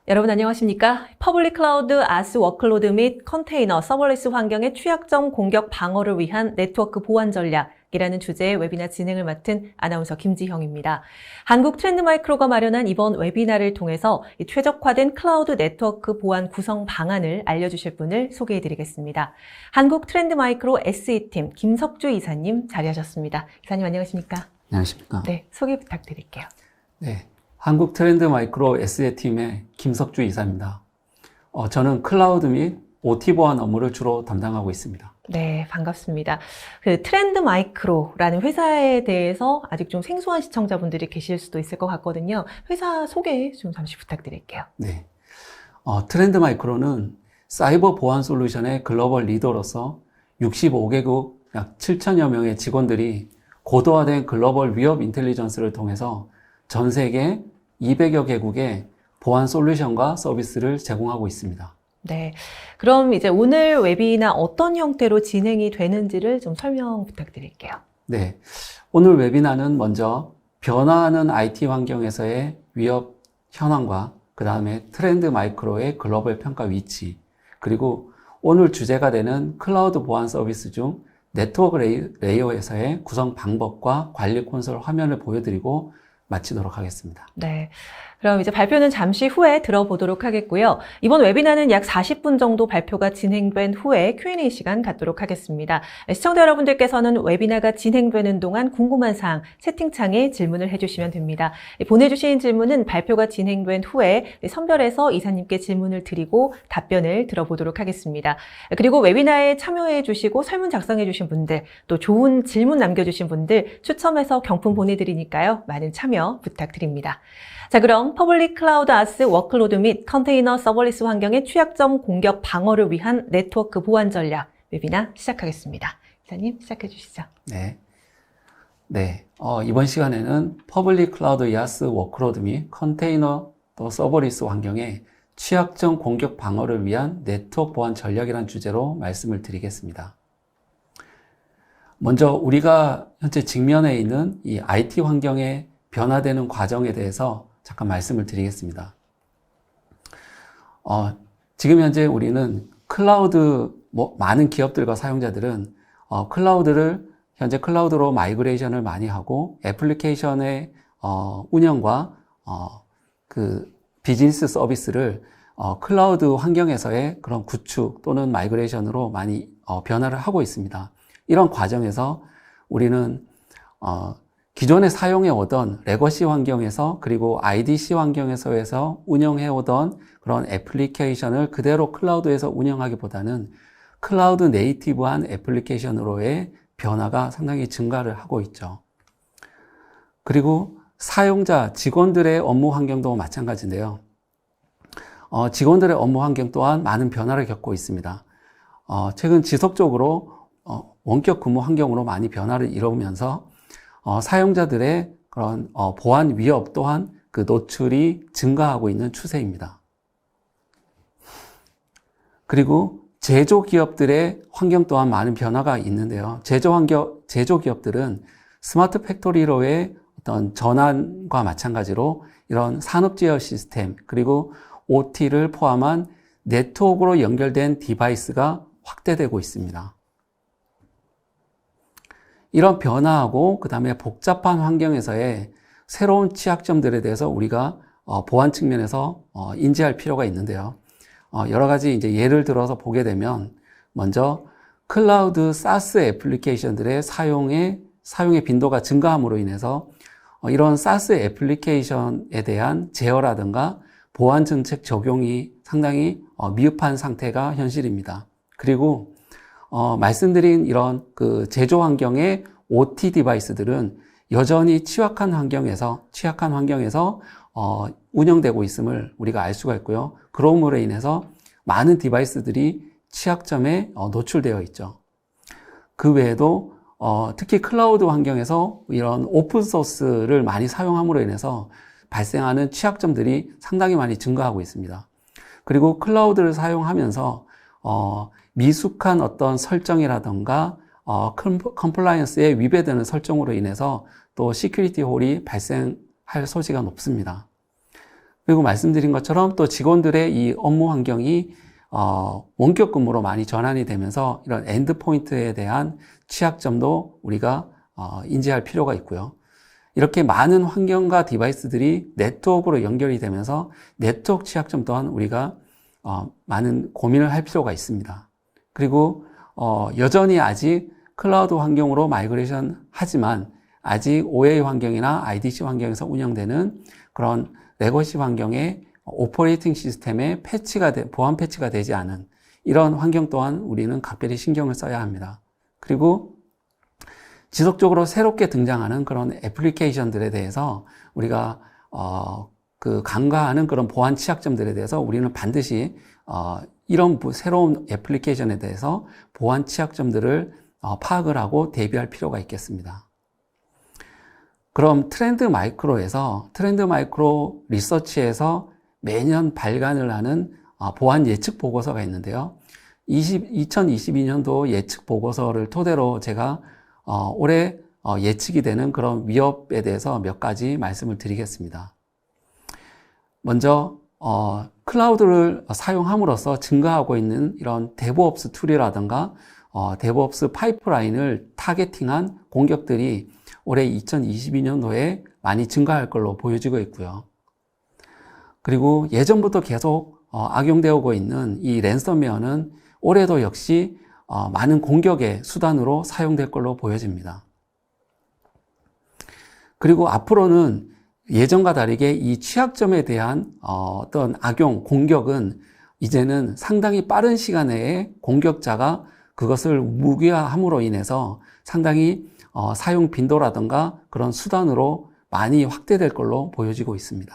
여러분 안녕하십니까? 퍼블릭 클라우드 아스 워크로드 및 컨테이너 서버리스 환경의 취약점 공격 방어를 위한 네트워크 보안 전략이라는 주제의 웨비나 진행을 맡은 아나운서 김지형입니다. 한국 트렌드 마이크로가 마련한 이번 웨비나를 통해서 최적화된 클라우드 네트워크 보안 구성 방안을 알려주실 분을 소개해드리겠습니다. 한국 트렌드 마이크로 SE팀 김석주 이사님 자리하셨습니다. 이사님 안녕하십니까? 안녕하십니까? 네, 소개 부탁드릴게요. 네, 한국 트렌드 마이크로 SE팀의 김석주 이사입니다. 저는 클라우드 및 OT 보안 업무를 주로 담당하고 있습니다. 네, 반갑습니다. 그 트렌드 마이크로라는 회사에 대해서 아직 좀 생소한 시청자분들이 계실 수도 있을 것 같거든요. 회사 소개 좀 잠시 부탁드릴게요. 네, 트렌드 마이크로는 사이버 보안 솔루션의 글로벌 리더로서 65개국 약 7천여 명의 직원들이 고도화된 글로벌 위협 인텔리전스를 통해서 전 세계 200여 개국의 보안 솔루션과 서비스를 제공하고 있습니다. 네. 그럼 이제 오늘 웨비나 어떤 형태로 진행이 되는지를 좀 설명 부탁드릴게요. 네. 오늘 웨비나는 먼저 변화하는 IT 환경에서의 위협 현황과 그 다음에 트렌드 마이크로의 글로벌 평가 위치, 그리고 오늘 주제가 되는 클라우드 보안 서비스 중 네트워크 레이어에서의 구성 방법과 관리 콘솔 화면을 보여드리고 마치도록 하겠습니다. 네. 그럼 이제 발표는 잠시 후에 들어보도록 하겠고요. 이번 웨비나는 약 40분 정도 발표가 진행된 후에 Q&A 시간 갖도록 하겠습니다. 시청자 여러분들께서는 웨비나가 진행되는 동안 궁금한 사항 채팅창에 질문을 해주시면 됩니다. 보내주신 질문은 발표가 진행된 후에 선별해서 이사님께 질문을 드리고 답변을 들어보도록 하겠습니다. 그리고 웨비나에 참여해 주시고 설문 작성해 주신 분들, 또 좋은 질문 남겨주신 분들 추첨해서 경품 보내드리니까요. 많은 참여 부탁드립니다. 자, 그럼 퍼블릭 클라우드 아스 워크로드 및 컨테이너 서버리스 환경의 취약점 공격 방어를 위한 네트워크 보안 전략 웨비나 시작하겠습니다. 이사님 시작해 주시죠. 네. 이번 시간에는 퍼블릭 클라우드 아스 워크로드 및 컨테이너 또 서버리스 환경의 취약점 공격 방어를 위한 네트워크 보안 전략이라는 주제로 말씀을 드리겠습니다. 먼저 우리가 현재 직면해 있는 이 IT 환경의 변화되는 과정에 대해서 잠깐 말씀을 드리겠습니다. 지금 현재 우리는 클라우드, 많은 기업들과 사용자들은 클라우드를 현재 클라우드로 마이그레이션을 많이 하고 애플리케이션의 운영과 그 비즈니스 서비스를 클라우드 환경에서의 그런 구축 또는 마이그레이션으로 많이 변화를 하고 있습니다. 이런 과정에서 우리는 기존에 사용해오던 레거시 환경에서 그리고 IDC 환경에서 운영해오던 그런 애플리케이션을 그대로 클라우드에서 운영하기보다는 클라우드 네이티브한 애플리케이션으로의 변화가 상당히 증가를 하고 있죠. 그리고 사용자, 직원들의 업무 환경도 마찬가지인데요. 직원들의 업무 환경 또한 많은 변화를 겪고 있습니다. 최근 지속적으로 원격 근무 환경으로 많이 변화를 이루면서 사용자들의 그런 보안 위협 또한 그 노출이 증가하고 있는 추세입니다. 그리고 제조기업들의 환경 또한 많은 변화가 있는데요. 제조기업들은 스마트 팩토리로의 어떤 전환과 마찬가지로 이런 산업 제어 시스템 그리고 OT를 포함한 네트워크로 연결된 디바이스가 확대되고 있습니다. 이런 변화하고 그 다음에 복잡한 환경에서의 새로운 취약점들에 대해서 우리가 보안 측면에서 인지할 필요가 있는데요. 여러 가지 이제 예를 들어서 보게 되면 먼저 클라우드 SaaS 애플리케이션들의 사용의 빈도가 증가함으로 인해서 이런 SaaS 애플리케이션에 대한 제어라든가 보안 정책 적용이 상당히 미흡한 상태가 현실입니다. 그리고 말씀드린 이런 그 제조 환경의 OT 디바이스들은 여전히 취약한 환경에서 운영되고 있음을 우리가 알 수가 있고요. 그러므로 인해서 많은 디바이스들이 취약점에 노출되어 있죠. 그 외에도 특히 클라우드 환경에서 이런 오픈소스를 많이 사용함으로 인해서 발생하는 취약점들이 상당히 많이 증가하고 있습니다. 그리고 클라우드를 사용하면서 미숙한 어떤 설정이라던가 컴플라이언스에 위배되는 설정으로 인해서 또 시큐리티 홀이 발생할 소지가 높습니다. 그리고 말씀드린 것처럼 또 직원들의 이 업무 환경이 원격 근무로 많이 전환이 되면서 이런 엔드포인트에 대한 취약점도 우리가 인지할 필요가 있고요. 이렇게 많은 환경과 디바이스들이 네트워크로 연결이 되면서 네트워크 취약점 또한 우리가 많은 고민을 할 필요가 있습니다. 그리고 여전히 아직 클라우드 환경으로 마이그레이션 하지만 아직 OA 환경이나 IDC 환경에서 운영되는 그런 레거시 환경의 오퍼레이팅 시스템에 보안 패치가 되지 않은 이런 환경 또한 우리는 각별히 신경을 써야 합니다. 그리고 지속적으로 새롭게 등장하는 그런 애플리케이션들에 대해서 우리가 간과하는 그런 보안 취약점들에 대해서 우리는 반드시 이런 새로운 애플리케이션에 대해서 보안 취약점들을 파악을 하고 대비할 필요가 있겠습니다. 그럼 트렌드 마이크로 리서치에서 매년 발간을 하는 보안 예측 보고서가 있는데요. 2022년도 예측 보고서를 토대로 제가 올해 예측이 되는 그런 위협에 대해서 몇 가지 말씀을 드리겠습니다. 먼저 클라우드를 사용함으로써 증가하고 있는 이런 데브옵스 툴이라든가 데브옵스 파이프라인을 타겟팅한 공격들이 올해 2022년도에 많이 증가할 걸로 보여지고 있고요. 그리고 예전부터 계속 악용되어 오고 있는 이 랜섬웨어는 올해도 역시 많은 공격의 수단으로 사용될 걸로 보여집니다. 그리고 앞으로는 예전과 다르게 이 취약점에 대한 어떤 악용, 공격은 이제는 상당히 빠른 시간 내에 공격자가 그것을 무기화함으로 인해서 상당히 사용 빈도라든가 그런 수단으로 많이 확대될 걸로 보여지고 있습니다.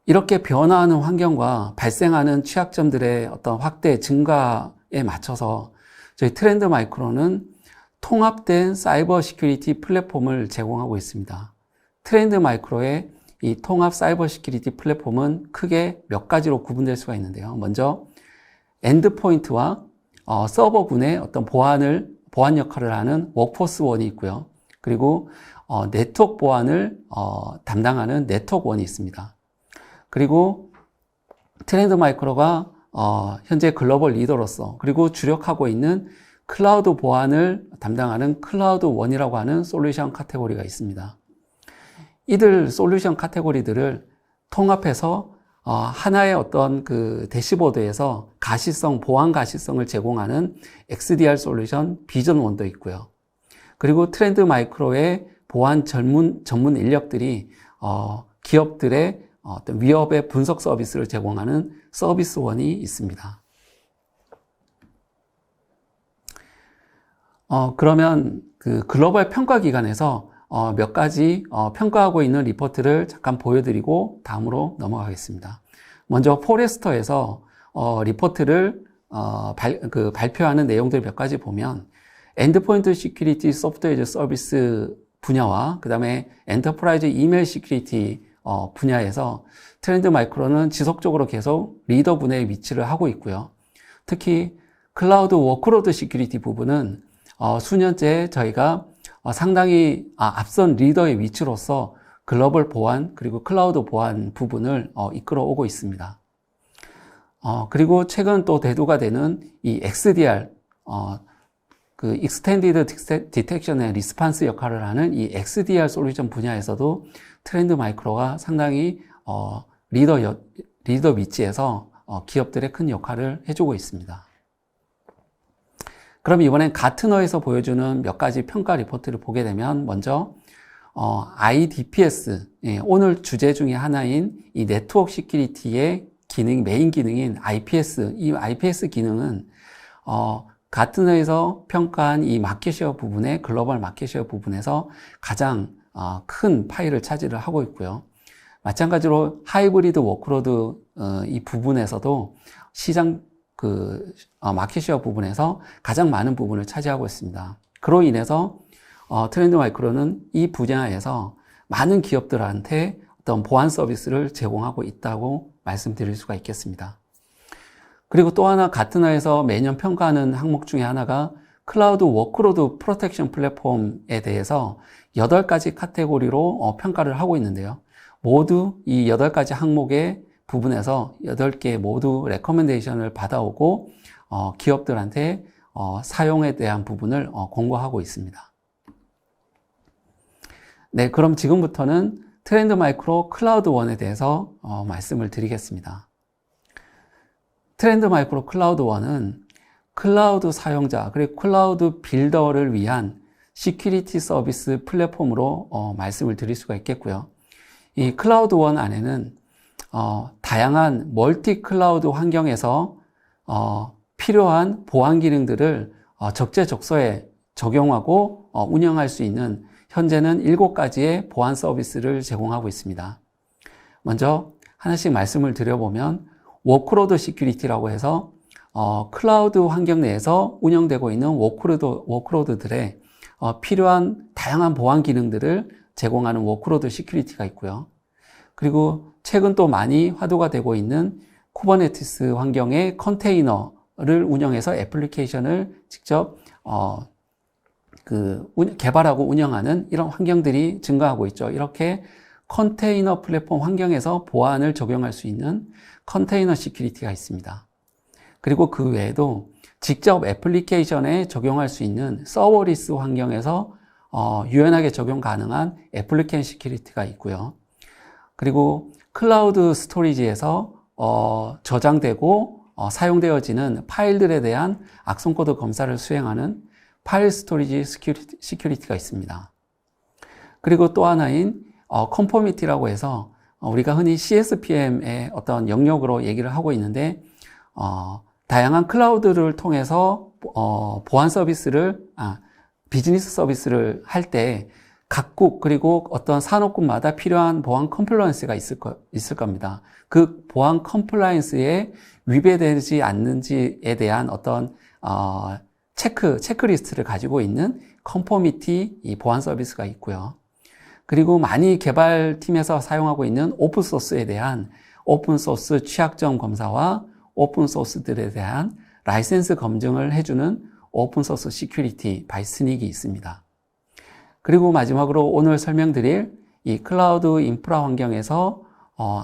이렇게 변화하는 환경과 발생하는 취약점들의 어떤 확대, 증가에 맞춰서 저희 트렌드 마이크로는 통합된 사이버 시큐리티 플랫폼을 제공하고 있습니다. 트렌드 마이크로의 이 통합 사이버 시큐리티 플랫폼은 크게 몇 가지로 구분될 수가 있는데요. 먼저 엔드포인트와 서버군의 어떤 보안 역할을 하는 워크포스1이 있고요. 그리고 네트워크 보안을 담당하는 네트워크1이 있습니다. 그리고 트렌드 마이크로가 현재 글로벌 리더로서 그리고 주력하고 있는 클라우드 보안을 담당하는 클라우드1이라고 하는 솔루션 카테고리가 있습니다. 이들 솔루션 카테고리들을 통합해서 하나의 어떤 그 대시보드에서 보안 가시성을 제공하는 XDR 솔루션 비전1도 있고요. 그리고 트렌드 마이크로의 보안 전문 인력들이 기업들의 어떤 위협의 분석 서비스를 제공하는 서비스1이 있습니다. 그러면 그 글로벌 평가 기관에서 몇 가지 평가하고 있는 리포트를 잠깐 보여드리고 다음으로 넘어가겠습니다. 먼저 포레스터에서 리포트를 발표하는 내용들 몇 가지 보면 엔드포인트 시큐리티 소프트웨어 애즈 서비스 분야와 그 다음에 엔터프라이즈 이메일 시큐리티 분야에서 트렌드 마이크로는 지속적으로 계속 리더 분야에 위치를 하고 있고요. 특히 클라우드 워크로드 시큐리티 부분은 수년째 저희가 상당히 앞선 리더의 위치로서 글로벌 보안 그리고 클라우드 보안 부분을 이끌어 오고 있습니다. 그리고 최근 또 대두가 되는 이 XDR 그 Extended Detection and Response 역할을 하는 이 XDR 솔루션 분야에서도 트렌드 마이크로가 상당히 리더 위치에서 기업들의 큰 역할을 해주고 있습니다. 그럼 이번엔 가트너에서 보여주는 몇 가지 평가 리포트를 보게 되면 먼저 IDPS, 오늘 주제 중에 하나인 이 네트워크 시큐리티의 메인 기능인 IPS, 이 IPS 기능은 가트너에서 평가한 이 마켓쉐어 부분의 글로벌 마켓쉐어 부분에서 가장 큰 파일을 차지를 하고 있고요. 마찬가지로 하이브리드 워크로드 이 부분에서도 시장 마켓쉐어 부분에서 가장 많은 부분을 차지하고 있습니다. 그로 인해서 트렌드 마이크로는 이 분야에서 많은 기업들한테 어떤 보안 서비스를 제공하고 있다고 말씀드릴 수가 있겠습니다. 그리고 또 하나 가트너에서 매년 평가하는 항목 중에 하나가 클라우드 워크로드 프로텍션 플랫폼에 대해서 8가지 카테고리로 평가를 하고 있는데요. 모두 이 8가지 항목의 부분에서 8개 모두 레커멘데이션을 받아오고 기업들한테 사용에 대한 부분을 공고하고 있습니다. 네, 그럼 지금부터는 트렌드 마이크로 클라우드 원에 대해서 말씀을 드리겠습니다. 트렌드 마이크로 클라우드 원은 클라우드 사용자 그리고 클라우드 빌더를 위한 시큐리티 서비스 플랫폼으로 말씀을 드릴 수가 있겠고요. 이 클라우드 원 안에는 다양한 멀티 클라우드 환경에서 필요한 보안 기능들을 적재적소에 적용하고 운영할 수 있는 현재는 7가지의 보안 서비스를 제공하고 있습니다. 먼저 하나씩 말씀을 드려보면 워크로드 시큐리티라고 해서 클라우드 환경 내에서 운영되고 있는 워크로드들의 필요한 다양한 보안 기능들을 제공하는 워크로드 시큐리티가 있고요. 그리고 최근 또 많이 화두가 되고 있는 쿠버네티스 환경의 컨테이너를 운영해서 애플리케이션을 직접 개발하고 운영하는 이런 환경들이 증가하고 있죠. 이렇게 컨테이너 플랫폼 환경에서 보안을 적용할 수 있는 컨테이너 시큐리티가 있습니다. 그리고 그 외에도 직접 애플리케이션에 적용할 수 있는 서버리스 환경에서 유연하게 적용 가능한 애플리케이션 시큐리티가 있고요. 그리고 클라우드 스토리지에서 저장되고 사용되어지는 파일들에 대한 악성 코드 검사를 수행하는 파일 스토리지 시큐리티가 있습니다. 그리고 또 하나인 컨포미티라고 해서 우리가 흔히 CSPM의 어떤 영역으로 얘기를 하고 있는데 다양한 클라우드를 통해서 보안 서비스를 비즈니스 서비스를 할 때 각국 그리고 어떤 산업군마다 필요한 보안 컴플라이언스가 있을 겁니다. 그 보안 컴플라이언스에 위배되지 않는지에 대한 어떤 체크리스트를 가지고 있는 컨포미티 이 보안 서비스가 있고요. 그리고 많이 개발팀에서 사용하고 있는 오픈소스에 대한 오픈소스 취약점 검사와 오픈소스들에 대한 라이센스 검증을 해주는 오픈소스 시큐리티 바이 스닉이 있습니다. 그리고 마지막으로 오늘 설명드릴 이 클라우드 인프라 환경에서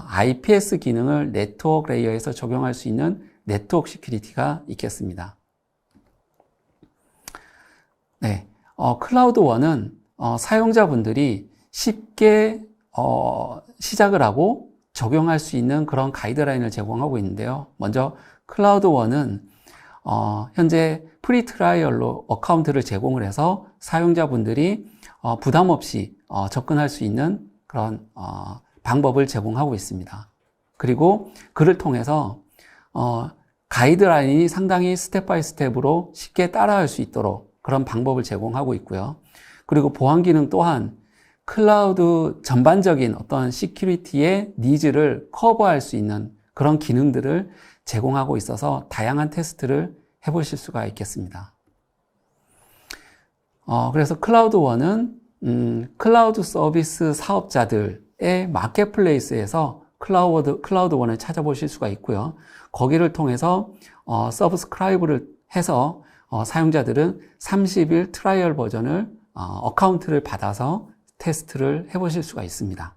IPS 기능을 네트워크 레이어에서 적용할 수 있는 네트워크 시큐리티가 있겠습니다. 네, 클라우드 원은 사용자분들이 쉽게 시작을 하고 적용할 수 있는 그런 가이드라인을 제공하고 있는데요. 먼저 클라우드 원은 현재 프리 트라이얼로 어카운트를 제공을 해서 사용자분들이 부담 없이 접근할 수 있는 그런 방법을 제공하고 있습니다. 그리고 그를 통해서 가이드라인이 상당히 스텝 바이 스텝으로 쉽게 따라할 수 있도록 그런 방법을 제공하고 있고요. 그리고 보안 기능 또한 클라우드 전반적인 어떤 시큐리티의 니즈를 커버할 수 있는 그런 기능들을 제공하고 있어서 다양한 테스트를 해보실 수가 있겠습니다. 그래서 클라우드원은 클라우드 서비스 사업자들의 마켓플레이스에서 클라우드원을 찾아보실 수가 있고요. 거기를 통해서 서브스크라이브를 해서 사용자들은 30일 트라이얼 버전을 어카운트를 받아서 테스트를 해보실 수가 있습니다.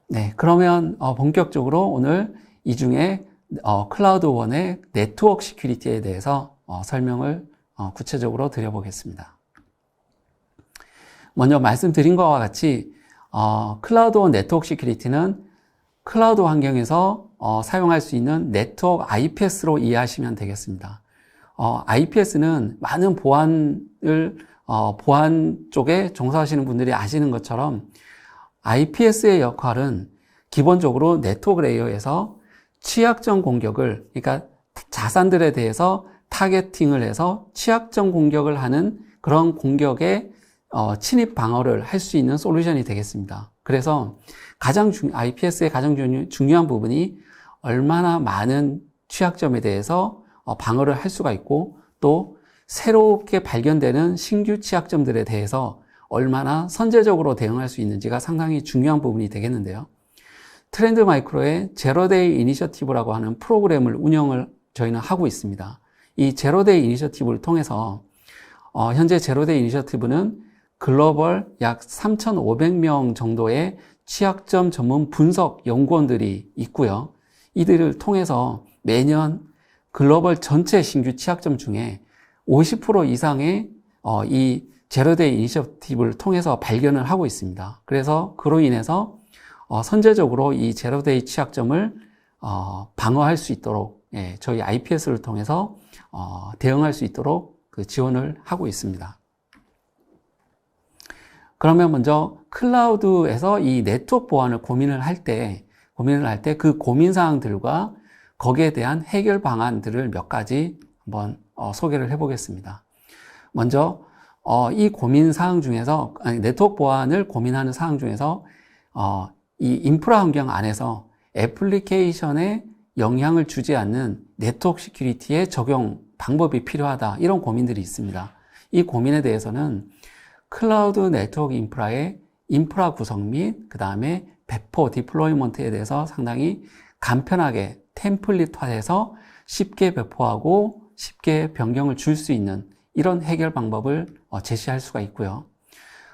네, 그러면 본격적으로 오늘 이 중에 클라우드원의 네트워크 시큐리티에 대해서 설명을 구체적으로 드려보겠습니다. 먼저 말씀드린 것과 같이 클라우드원 네트워크 시큐리티는 클라우드 환경에서 사용할 수 있는 네트워크 IPS로 이해하시면 되겠습니다. IPS는 많은 보안 쪽에 종사하시는 분들이 아시는 것처럼 IPS의 역할은 기본적으로 네트워크 레이어에서 취약점 공격을, 그러니까 자산들에 대해서 타겟팅을 해서 취약점 공격을 하는 그런 공격에 침입 방어를 할 수 있는 솔루션이 되겠습니다. 그래서 IPS의 가장 중요한 부분이 얼마나 많은 취약점에 대해서 방어를 할 수가 있고 또 새롭게 발견되는 신규 취약점들에 대해서 얼마나 선제적으로 대응할 수 있는지가 상당히 중요한 부분이 되겠는데요. 트렌드 마이크로의 제로데이 이니셔티브라고 하는 프로그램을 운영을 저희는 하고 있습니다. 이 제로데이 이니셔티브를 통해서 현재 제로데이 이니셔티브는 글로벌 약 3,500명 정도의 취약점 전문 분석 연구원들이 있고요. 이들을 통해서 매년 글로벌 전체 신규 취약점 중에 50% 이상의 이 제로데이 이니셔티브를 통해서 발견을 하고 있습니다. 그래서 그로 인해서 선제적으로 이 제로데이 취약점을 방어할 수 있도록 저희 IPS를 통해서 대응할 수 있도록 그 지원을 하고 있습니다. 그러면 먼저 클라우드에서 이 네트워크 보안을 고민을 할 때 그 고민 사항들과 거기에 대한 해결 방안들을 몇 가지 한번 소개를 해보겠습니다. 먼저 이 고민 사항 중에서 네트워크 보안을 고민하는 사항 중에서 이 인프라 환경 안에서 애플리케이션에 영향을 주지 않는 네트워크 시큐리티의 적용 방법이 필요하다, 이런 고민들이 있습니다. 이 고민에 대해서는 클라우드 네트워크 인프라의 인프라 구성 및 그 다음에 배포 디플로이먼트에 대해서 상당히 간편하게 템플릿화해서 쉽게 배포하고 쉽게 변경을 줄 수 있는 이런 해결 방법을 제시할 수가 있고요.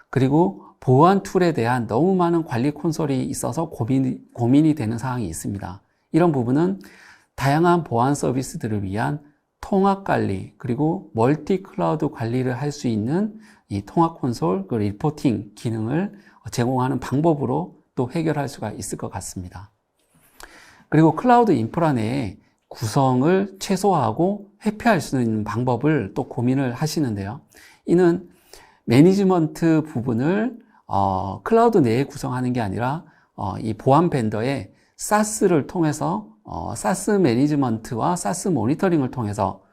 그리고 보안 툴에 대한 너무 많은 관리 콘솔이 있어서 고민이 되는 사항이 있습니다. 이런 부분은 다양한 보안 서비스들을 위한 통합 관리, 그리고 멀티 클라우드 관리를 할 수 있는 이 통합 콘솔, 그 리포팅 기능을 제공하는 방법으로 또 해결할 수가 있을 것 같습니다. 그리고 클라우드 인프라 내에 구성을 최소화하고 회피할 수 있는 방법을 또 고민을 하시는데요. 이는 매니지먼트 부분을 클라우드 내에 구성하는 게 아니라 이 보안 벤더의 SaaS를 통해서 SaaS 매니지먼트와 SaaS 모니터링을 통해서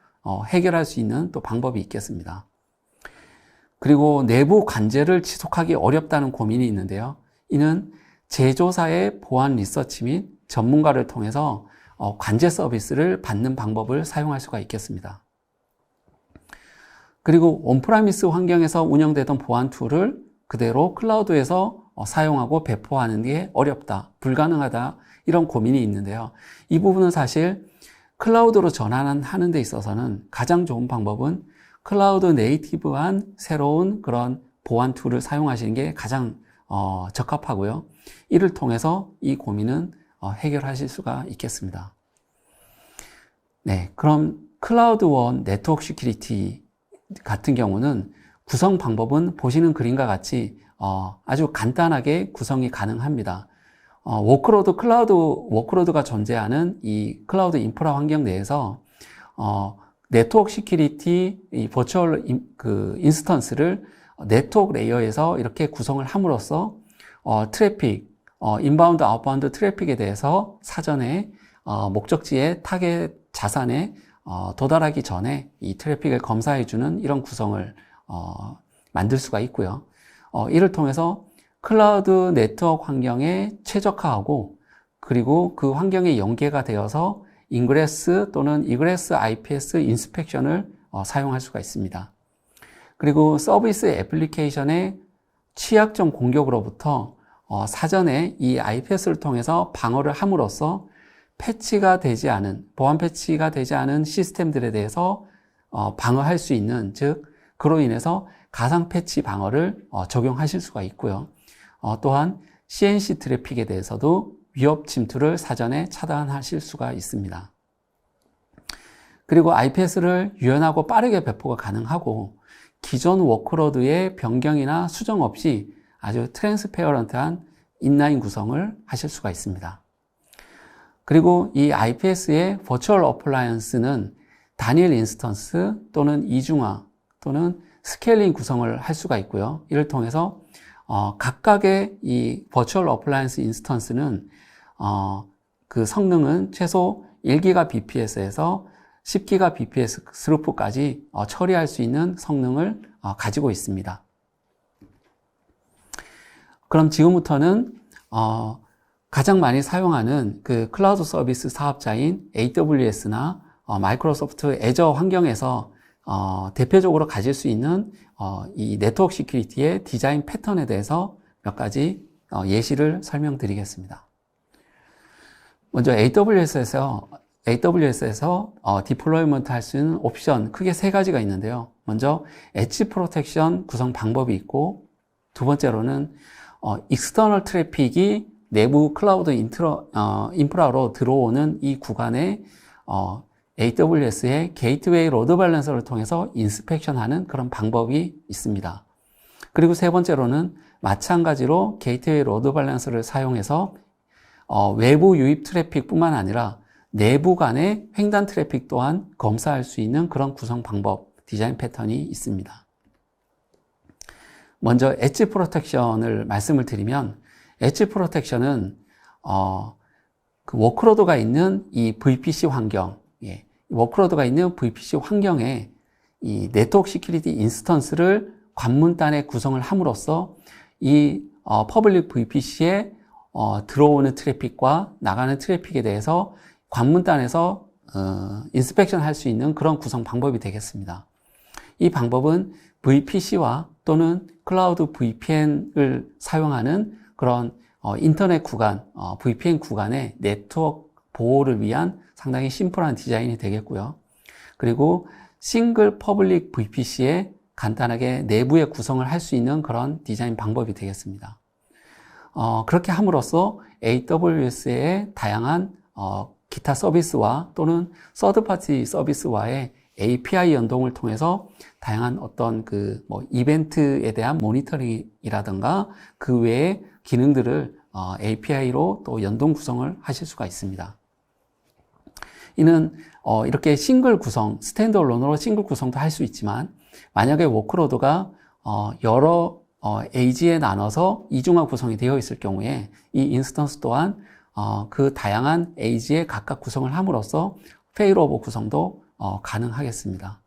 해결할 수 있는 또 방법이 있겠습니다. 그리고 내부 관제를 지속하기 어렵다는 고민이 있는데요. 이는 제조사의 보안 리서치 및 전문가를 통해서 관제 서비스를 받는 방법을 사용할 수가 있겠습니다. 그리고 온프라미스 환경에서 운영되던 보안 툴을 그대로 클라우드에서 사용하고 배포하는 게 어렵다, 불가능하다, 이런 고민이 있는데요. 이 부분은 사실 클라우드로 전환하는 데 있어서는 가장 좋은 방법은 클라우드 네이티브한 새로운 그런 보안 툴을 사용하시는 게 가장 적합하고요. 이를 통해서 이 고민은 해결하실 수가 있겠습니다. 네, 그럼 클라우드원 네트워크 시큐리티 같은 경우는 구성 방법은 보시는 그림과 같이 아주 간단하게 구성이 가능합니다. 클라우드 워크로드가 존재하는 이 클라우드 인프라 환경 내에서 네트워크 시큐리티 이 버추얼 인스턴스를 네트워크 레이어에서 이렇게 구성을 함으로써 트래픽, 인바운드, 아웃바운드 트래픽에 대해서 사전에 목적지의 타겟 자산에 도달하기 전에 이 트래픽을 검사해주는 이런 구성을 만들 수가 있고요. 이를 통해서 클라우드 네트워크 환경에 최적화하고 그리고 그 환경에 연계가 되어서 인그레스 또는 이그레스 IPS 인스펙션을 사용할 수가 있습니다. 그리고 서비스 애플리케이션의 취약점 공격으로부터 사전에 이 IPS를 통해서 방어를 함으로써 패치가 되지 않은, 보안 패치가 되지 않은 시스템들에 대해서 방어할 수 있는, 즉 그로 인해서 가상 패치 방어를 적용하실 수가 있고요. 또한 CNC 트래픽에 대해서도 위협 침투를 사전에 차단하실 수가 있습니다. 그리고 IPS를 유연하고 빠르게 배포가 가능하고 기존 워크로드의 변경이나 수정 없이 아주 트랜스페어런트한 인라인 구성을 하실 수가 있습니다. 그리고 이 IPS의 버추얼 어플라이언스는 단일 인스턴스 또는 이중화 또는 스케일링 구성을 할 수가 있고요. 이를 통해서 각각의 이 버추얼 어플라이언스 인스턴스는 그 성능은 최소 1기가 bps에서 10기가 bps 스루프까지 처리할 수 있는 성능을 가지고 있습니다. 그럼 지금부터는 가장 많이 사용하는 그 클라우드 서비스 사업자인 AWS나 마이크로소프트 애저 환경에서 대표적으로 가질 수 있는 이 네트워크 시큐리티의 디자인 패턴에 대해서 몇 가지 예시를 설명드리겠습니다. 먼저 AWS에서 AWS에서 디플로이먼트 할 수 있는 옵션 크게 세 가지가 있는데요. 먼저 엣지 프로텍션 구성 방법이 있고, 두 번째로는 익스터널 트래픽이 내부 클라우드 인프라로 들어오는 이 구간에 AWS의 게이트웨이 로드 밸런서를 통해서 인스펙션하는 그런 방법이 있습니다. 그리고 세 번째로는 마찬가지로 게이트웨이 로드 밸런서를 사용해서 외부 유입 트래픽뿐만 아니라 내부 간의 횡단 트래픽 또한 검사할 수 있는 그런 구성 방법, 디자인 패턴이 있습니다. 먼저 엣지 프로텍션을 말씀을 드리면, 엣지 프로텍션은 그 워크로드가 있는 이 VPC 환경, 워크로드가 있는 VPC 환경에 이 네트워크 시큐리티 인스턴스를 관문단에 구성을 함으로써 이 퍼블릭 VPC에 들어오는 트래픽과 나가는 트래픽에 대해서 관문단에서 인스펙션 할 수 있는 그런 구성 방법이 되겠습니다. 이 방법은 VPC와 또는 클라우드 VPN을 사용하는 그런 인터넷 구간, VPN 구간의 네트워크 보호를 위한 상당히 심플한 디자인이 되겠고요. 그리고 싱글 퍼블릭 VPC에 간단하게 내부의 구성을 할 수 있는 그런 디자인 방법이 되겠습니다. 그렇게 함으로써 AWS의 다양한 기타 서비스와 또는 서드파티 서비스와의 API 연동을 통해서 다양한 어떤 이벤트에 대한 모니터링이라든가 그 외의 기능들을 API로 또 연동 구성을 하실 수가 있습니다. 이는 이렇게 싱글 구성, 스탠드얼론으로 싱글 구성도 할 수 있지만, 만약에 워크로드가 여러 AG에 나눠서 이중화 구성이 되어 있을 경우에 이 인스턴스 또한 그 다양한 AG에 각각 구성을 함으로써 페일오버 구성도 가능하겠습니다.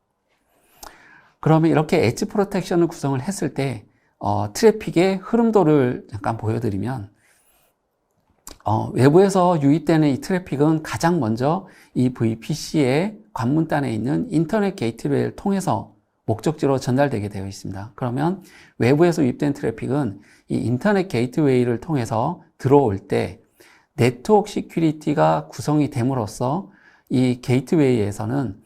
그러면 이렇게 엣지 프로텍션을 구성을 했을 때 트래픽의 흐름도를 잠깐 보여드리면, 외부에서 유입되는 이 트래픽은 가장 먼저 이 VPC의 관문단에 있는 인터넷 게이트웨이를 통해서 목적지로 전달되게 되어 있습니다. 그러면 외부에서 유입된 트래픽은 이 인터넷 게이트웨이를 통해서 들어올 때 네트워크 시큐리티가 구성이 됨으로써 이 게이트웨이에서는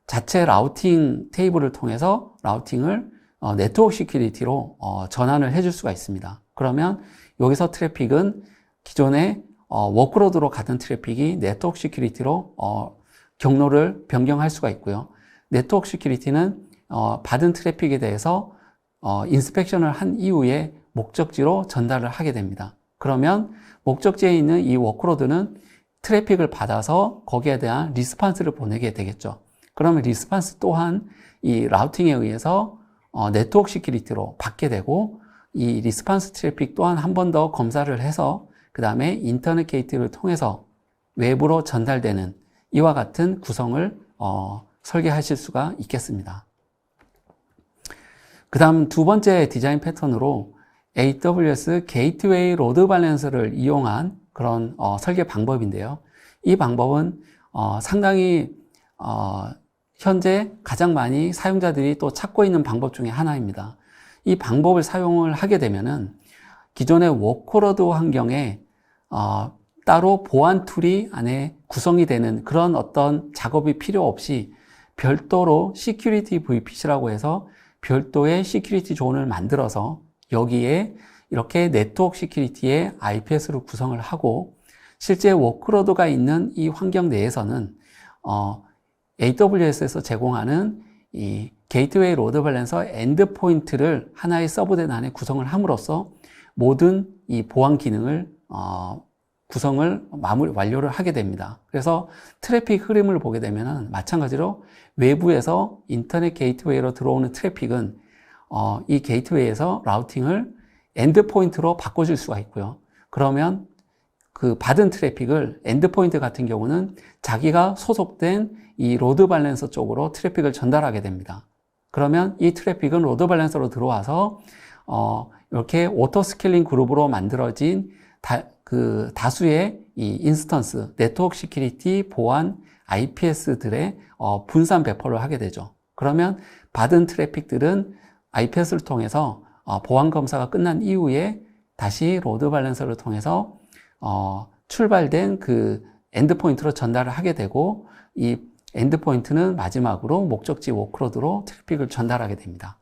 자체 라우팅 테이블을 통해서 라우팅을 네트워크 시큐리티로 전환을 해줄 수가 있습니다. 그러면 여기서 트래픽은 기존에 워크로드로 가던 트래픽이 네트워크 시큐리티로 경로를 변경할 수가 있고요. 네트워크 시큐리티는 받은 트래픽에 대해서 인스펙션을 한 이후에 목적지로 전달을 하게 됩니다. 그러면 목적지에 있는 이 워크로드는 트래픽을 받아서 거기에 대한 리스판스를 보내게 되겠죠. 그러면 리스판스 또한 이 라우팅에 의해서 네트워크 시큐리티로 받게 되고, 이 리스판스 트래픽 또한 한 번 더 검사를 해서 그 다음에 인터넷 게이트를 통해서 외부로 전달되는 이와 같은 구성을 설계하실 수가 있겠습니다. 그 다음 두 번째 디자인 패턴으로 AWS 게이트웨이 로드 밸런서를 이용한 그런 설계 방법인데요. 이 방법은 상당히 현재 가장 많이 사용자들이 또 찾고 있는 방법 중에 하나입니다. 이 방법을 사용을 하게 되면은 기존의 워크로드 환경에 따로 보안 툴이 안에 구성이 되는 그런 어떤 작업이 필요 없이 별도로 시큐리티 VPC라고 해서 별도의 시큐리티 존을 만들어서 여기에 이렇게 네트워크 시큐리티의 IPS를 구성을 하고, 실제 워크로드가 있는 이 환경 내에서는 AWS에서 제공하는 이 게이트웨이 로드 밸런서 엔드포인트를 하나의 서브넷 안에 구성을 함으로써 모든 이 보안 기능을 구성을 완료를 하게 됩니다. 그래서 트래픽 흐름을 보게 되면 마찬가지로 외부에서 인터넷 게이트웨이로 들어오는 트래픽은 이 게이트웨이에서 라우팅을 엔드포인트로 바꿔줄 수가 있고요. 그러면 그 받은 트래픽을 엔드포인트 같은 경우는 자기가 소속된 이 로드 밸런서 쪽으로 트래픽을 전달하게 됩니다. 그러면 이 트래픽은 로드 밸런서로 들어와서 이렇게 오토 스케일링 그룹으로 만들어진 다수의 이 인스턴스, 네트워크 시큐리티, 보안, IPS들의 분산 배포를 하게 되죠. 그러면 받은 트래픽들은 IPS를 통해서 보안 검사가 끝난 이후에 다시 로드 밸런서를 통해서 출발된 그 엔드포인트로 전달을 하게 되고 이 엔드포인트는 마지막으로 목적지 워크로드로 트래픽을 전달하게 됩니다.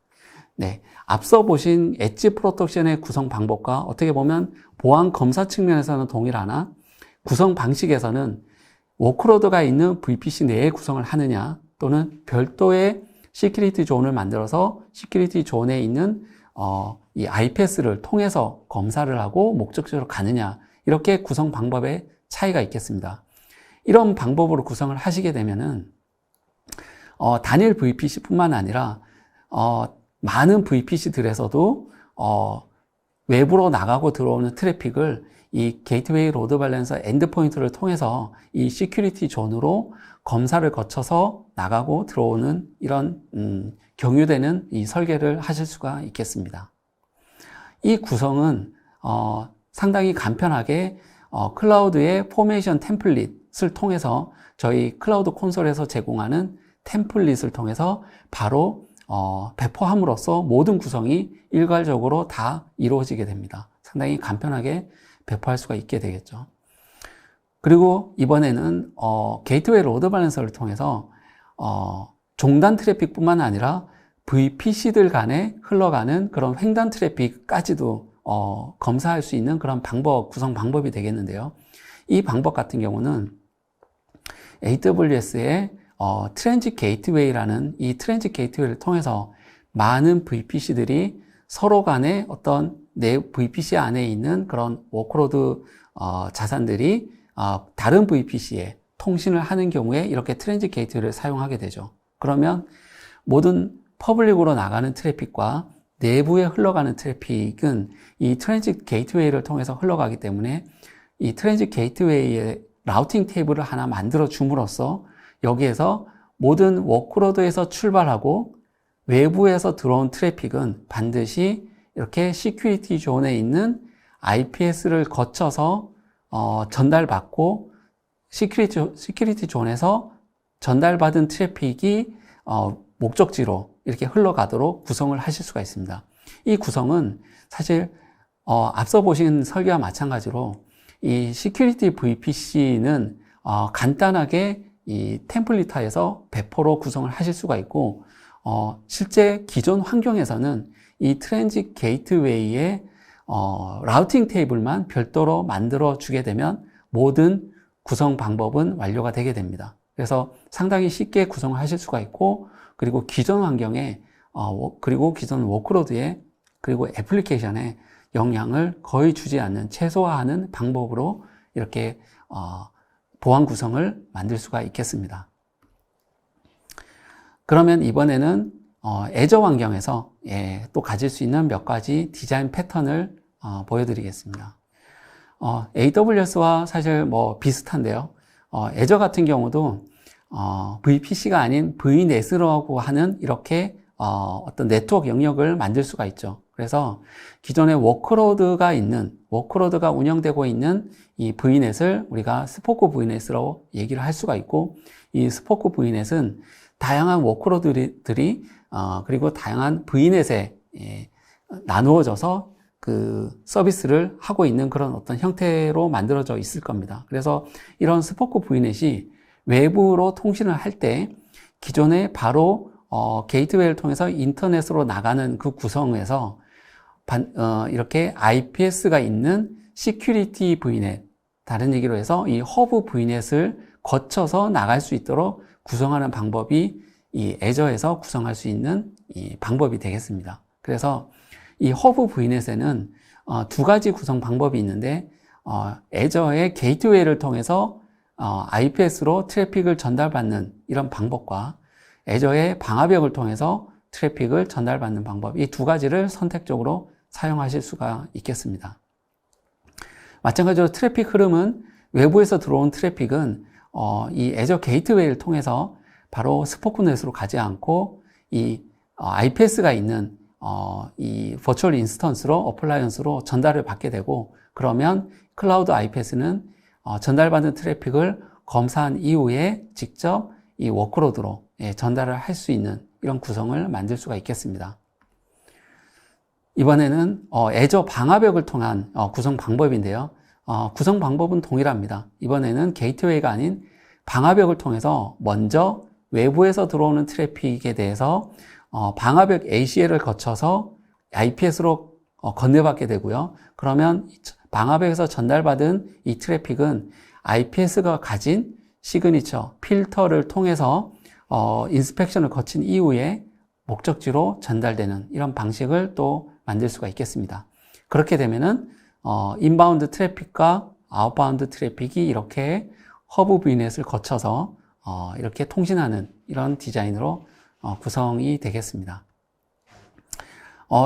네, 앞서 보신 엣지 프로텍션의 구성 방법과 어떻게 보면 보안 검사 측면에서는 동일하나 구성 방식에서는 워크로드가 있는 VPC 내에 구성을 하느냐 또는 별도의 시큐리티 존을 만들어서 시큐리티 존에 있는 이 IPS를 통해서 검사를 하고 목적지로 가느냐 이렇게 구성 방법에 차이가 있겠습니다. 이런 방법으로 구성을 하시게 되면은 단일 VPC뿐만 아니라 많은 VPC들에서도 외부로 나가고 들어오는 트래픽을 이 게이트웨이 로드 밸런서 엔드포인트를 통해서 이 시큐리티 존으로 검사를 거쳐서 나가고 들어오는 이런 경유되는 이 설계를 하실 수가 있겠습니다. 이 구성은 상당히 간편하게 클라우드의 포메이션 템플릿을 통해서 저희 클라우드 콘솔에서 제공하는 템플릿을 통해서 바로 배포함으로써 모든 구성이 일괄적으로 다 이루어지게 됩니다. 상당히 간편하게 배포할 수가 있게 되겠죠. 그리고 이번에는 게이트웨이 로드 밸런서를 통해서 종단 트래픽뿐만 아니라 VPC들 간에 흘러가는 그런 횡단 트래픽까지도 검사할 수 있는 그런 구성 방법이 되겠는데요. 이 방법 같은 경우는 AWS의 트랜짓 게이트웨이라는 이 트랜짓 게이트웨이를 통해서 많은 VPC들이 서로 간에 어떤 내 VPC 안에 있는 그런 워크로드 자산들이 다른 VPC에 통신을 하는 경우에 이렇게 트랜짓 게이트웨이를 사용하게 되죠. 그러면 모든 퍼블릭으로 나가는 트래픽과 내부에 흘러가는 트래픽은 이 트랜짓 게이트웨이를 통해서 흘러가기 때문에 이 트랜짓 게이트웨이의 라우팅 테이블을 하나 만들어 줌으로써 여기에서 모든 워크로드에서 출발하고 외부에서 들어온 트래픽은 반드시 이렇게 시큐리티 존에 있는 IPS를 거쳐서 전달받고 시큐리티 존에서 전달받은 트래픽이 목적지로 이렇게 흘러가도록 구성을 하실 수가 있습니다. 이 구성은 사실 앞서 보신 설계와 마찬가지로 이 시큐리티 VPC는 간단하게 이 템플릿화에서 배포로 구성을 하실 수가 있고 실제 기존 환경에서는 이 트랜짓 게이트웨이의 라우팅 테이블만 별도로 만들어 주게 되면 모든 구성 방법은 완료가 되게 됩니다. 그래서 상당히 쉽게 구성을 하실 수가 있고 그리고 기존 환경에 그리고 기존 워크로드에 그리고 애플리케이션에 영향을 거의 주지 않는 최소화하는 방법으로 이렇게 보안 구성을 만들 수가 있겠습니다. 그러면 이번에는 애저 환경에서 또 가질 수 있는 몇 가지 디자인 패턴을 보여드리겠습니다. AWS와 사실 비슷한데요. 애저 같은 경우도 VPC가 아닌 VNet라고 하는 이렇게 어떤 네트워크 영역을 만들 수가 있죠. 그래서 기존에 워크로드가 운영되고 있는 이 VNet을 우리가 스포크 VNet라고 얘기를 할 수가 있고, 이 스포크 VNet은 다양한 워크로드들이 그리고 다양한 VNet에 나누어져서 그 서비스를 하고 있는 그런 어떤 형태로 만들어져 있을 겁니다. 그래서 이런 스포크 VNet이 외부로 통신을 할 때 기존에 바로 게이트웨이를 통해서 인터넷으로 나가는 그 구성에서 이렇게 IPS가 있는 시큐리티 VNet, 다른 얘기로 해서 이 허브 VNet을 거쳐서 나갈 수 있도록 구성하는 방법이 이 애저에서 구성할 수 있는 이 방법이 되겠습니다. 그래서 이 허브 VNet에는 두 가지 구성 방법이 있는데 애저의 게이트웨이를 통해서 IPS로 트래픽을 전달받는 이런 방법과 애저의 방화벽을 통해서 트래픽을 전달받는 방법, 이 두 가지를 선택적으로 사용하실 수가 있겠습니다. 마찬가지로 트래픽 흐름은 외부에서 들어온 트래픽은 이 애저 게이트웨이를 통해서 바로 스포크넷으로 가지 않고 이 IPS가 있는 이 버추얼 인스턴스로 어플라이언스로 전달을 받게 되고, 그러면 클라우드 IPS는 전달받은 트래픽을 검사한 이후에 직접 이 워크로드로 전달을 할 수 있는 이런 구성을 만들 수가 있겠습니다. 이번에는 애저 방화벽을 통한 구성 방법인데요. 구성 방법은 동일합니다. 이번에는 게이트웨이가 아닌 방화벽을 통해서 먼저 외부에서 들어오는 트래픽에 대해서 방화벽 ACL을 거쳐서 IPS로 건네받게 되고요. 그러면 방화벽에서 전달받은 이 트래픽은 IPS가 가진 시그니처, 필터를 통해서 인스펙션을 거친 이후에 목적지로 전달되는 이런 방식을 또 만들 수가 있겠습니다. 그렇게 되면은 인바운드 트래픽과 아웃바운드 트래픽이 이렇게 허브 VNet을 거쳐서 이렇게 통신하는 이런 디자인으로 구성이 되겠습니다.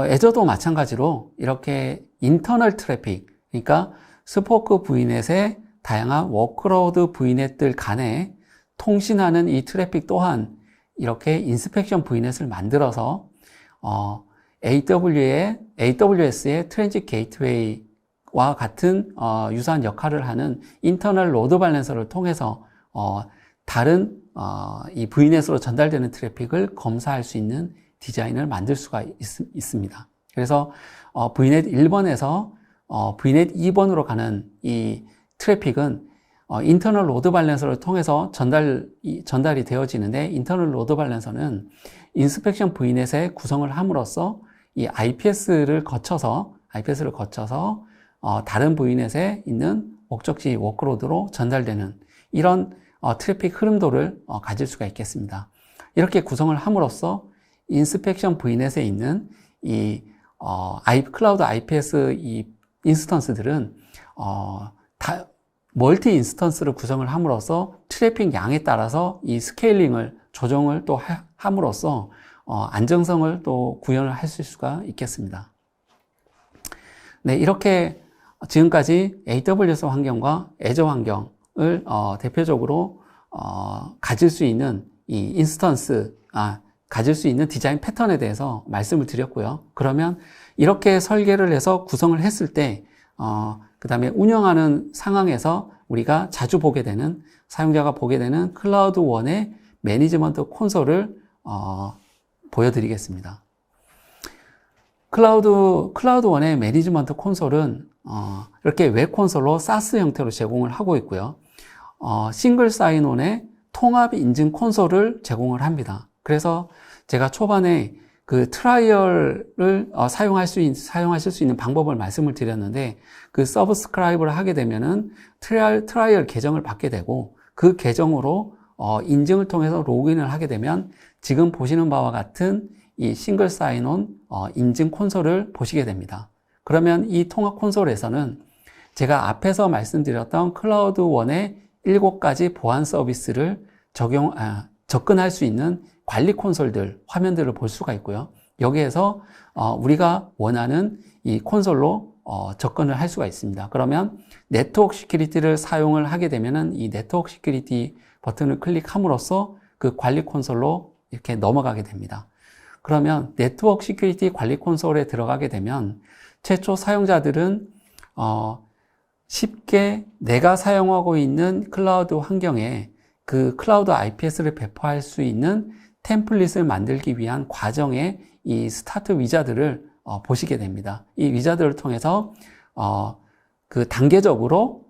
애저도 마찬가지로 이렇게 인터널 트래픽, 그러니까 스포크 VNet의 다양한 워크로드 VNet들 간에 통신하는 이 트래픽 또한 이렇게 인스펙션 VNet을 만들어서 AWS의 트랜짓 게이트웨이와 같은 유사한 역할을 하는 인터널 로드 밸런서를 통해서 다른 이 VNet으로 전달되는 트래픽을 검사할 수 있는 디자인을 만들 수가 있습니다. 그래서 VNet 1번에서 VNet 2번으로 가는 이 트래픽은 인터널 로드 밸런서를 통해서 전달이 되어지는데, 인터널 로드 밸런서는 인스펙션 VNet의 구성을 함으로써 이 IPS를 거쳐서 다른 VNet에 있는 목적지 워크로드로 전달되는 이런 트래픽 흐름도를 가질 수가 있겠습니다. 이렇게 구성을 함으로써 인스펙션 VNet에 있는 이 클라우드 IPS 이 인스턴스들은 멀티 인스턴스를 구성을 함으로써 트래픽 양에 따라서 이 스케일링을 조정을 또 함으로써 안정성을 또 구현을 할 수가 있겠습니다. 네, 이렇게 지금까지 AWS 환경과 애저 환경을 대표적으로 가질 수 있는 이 가질 수 있는 디자인 패턴에 대해서 말씀을 드렸고요. 그러면 이렇게 설계를 해서 구성을 했을 때 그 다음에 운영하는 상황에서 우리가 자주 보게 되는, 사용자가 보게 되는 클라우드원의 매니지먼트 콘솔을 보여드리겠습니다. 클라우드원의 매니지먼트 콘솔은 이렇게 웹 콘솔로 SaaS 형태로 제공을 하고 있고요. 싱글 사인온의 통합 인증 콘솔을 제공을 합니다. 그래서 제가 초반에 그 트라이얼을 사용하실 수 있는 방법을 말씀을 드렸는데, 그 서브스크라이브를 하게 되면은 트라이얼 계정을 받게 되고, 그 계정으로 인증을 통해서 로그인을 하게 되면 지금 보시는 바와 같은 이 싱글 사인온 인증 콘솔을 보시게 됩니다. 그러면 이 통합 콘솔에서는 제가 앞에서 말씀드렸던 클라우드원의 7가지 보안 서비스를 접근할 수 있는 관리 콘솔들, 화면들을 볼 수가 있고요. 여기에서 우리가 원하는 이 콘솔로 접근을 할 수가 있습니다. 그러면 네트워크 시큐리티를 사용을 하게 되면은 이 네트워크 시큐리티 버튼을 클릭함으로써 그 관리 콘솔로 이렇게 넘어가게 됩니다. 그러면 네트워크 시큐리티 관리 콘솔에 들어가게 되면 최초 사용자들은 쉽게 내가 사용하고 있는 클라우드 환경에 그 클라우드 IPS를 배포할 수 있는 템플릿을 만들기 위한 과정의 이 스타트 위자드를 보시게 됩니다. 이 위자드를 통해서 그 단계적으로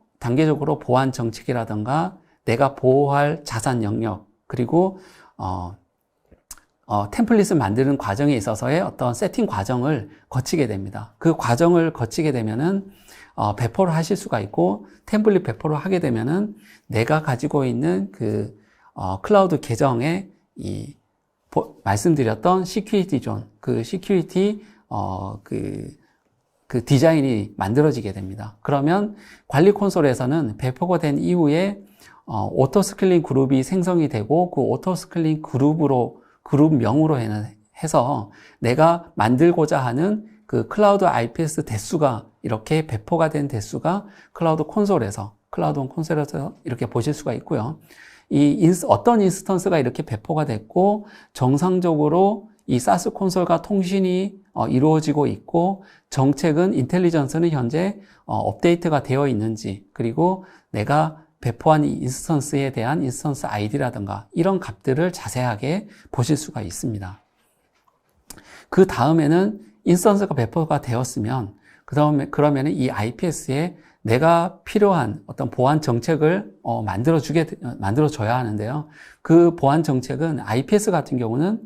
보안 정책이라든가 내가 보호할 자산 영역, 그리고 템플릿을 만드는 과정에 있어서의 어떤 세팅 과정을 거치게 됩니다. 그 과정을 거치게 되면은 배포를 하실 수가 있고, 템플릿 배포를 하게 되면은 내가 가지고 있는 그 클라우드 계정에 말씀드렸던 시큐리티 존, 그 시큐리티 그 디자인이 만들어지게 됩니다. 그러면 관리 콘솔에서는 배포가 된 이후에 오토 스케일링 그룹이 생성이 되고, 그 오토 스케일링 그룹명으로 해서 내가 만들고자 하는 그 클라우드 IPS 대수가 이렇게 배포가 된 대수가 클라우드 콘솔에서 이렇게 보실 수가 있고요. 어떤 인스턴스가 이렇게 배포가 됐고, 정상적으로 이 SaaS 콘솔과 통신이 이루어지고 있고, 정책은, 인텔리전스는 현재 업데이트가 되어 있는지, 그리고 내가 배포한 이 인스턴스에 대한 인스턴스 아이디라든가 이런 값들을 자세하게 보실 수가 있습니다. 그 다음에는 인스턴스가 배포가 되었으면 그러면은 이 IPS의 내가 필요한 어떤 보안 정책을 만들어줘야 하는데요. 그 보안 정책은 IPS 같은 경우는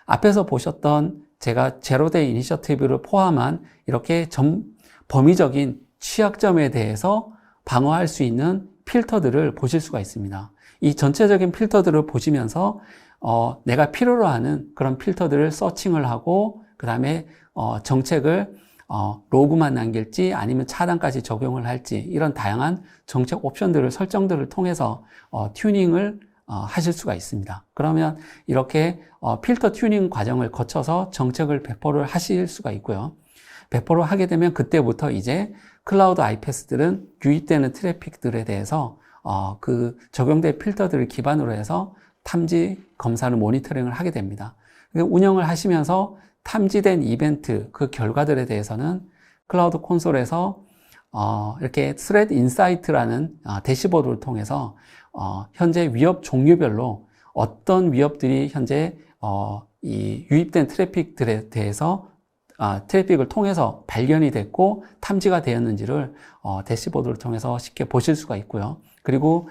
앞에서 보셨던 제가 제로데이 이니셔티브를 포함한 이렇게 범위적인 취약점에 대해서 방어할 수 있는 필터들을 보실 수가 있습니다. 이 전체적인 필터들을 보시면서 내가 필요로 하는 그런 필터들을 서칭을 하고 그 다음에 정책을 로그만 남길지 아니면 차단까지 적용을 할지 이런 다양한 정책 옵션들을 설정들을 통해서 튜닝을 하실 수가 있습니다. 그러면 이렇게 필터 튜닝 과정을 거쳐서 정책을 배포를 하실 수가 있고요. 배포를 하게 되면 그때부터 이제 클라우드 IPS들은 유입되는 트래픽들에 대해서 그 적용된 필터들을 기반으로 해서 탐지 검사를 모니터링을 하게 됩니다. 운영을 하시면서 탐지된 이벤트, 그 결과들에 대해서는 클라우드 콘솔에서 이렇게 스레드 인사이트라는 대시보드를 통해서 현재 위협 종류별로 어떤 위협들이 현재 이 유입된 트래픽들에 대해서 트래픽을 통해서 발견이 됐고 탐지가 되었는지를 대시보드를 통해서 쉽게 보실 수가 있고요. 그리고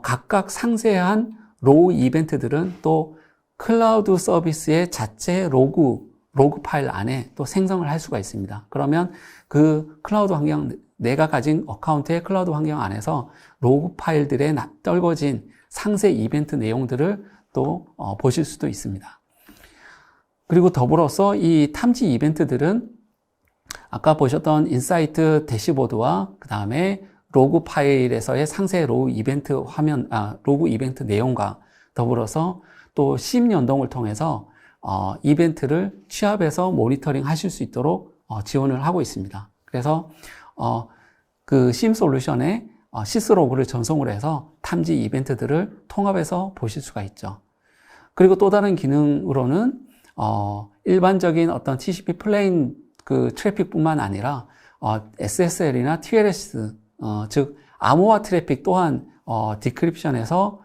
각각 상세한 로우 이벤트들은 또 클라우드 서비스의 자체 로그 파일 안에 또 생성을 할 수가 있습니다. 그러면 그 클라우드 환경, 내가 가진 어카운트의 클라우드 환경 안에서 로그 파일들에 떨궈진 상세 이벤트 내용들을 또 보실 수도 있습니다. 그리고 더불어서 이 탐지 이벤트들은 아까 보셨던 인사이트 대시보드와 그 다음에 로그 파일에서의 상세 로그 이벤트 로그 이벤트 내용과 더불어서 또 심 연동을 통해서 이벤트를 취합해서 모니터링 하실 수 있도록 지원을 하고 있습니다. 그래서 그 심 솔루션에 시스로그를 전송을 해서 탐지 이벤트들을 통합해서 보실 수가 있죠. 그리고 또 다른 기능으로는 일반적인 어떤 TCP 플레인 그 트래픽뿐만 아니라 SSL이나 TLS 즉 암호화 트래픽 또한 디크립션에서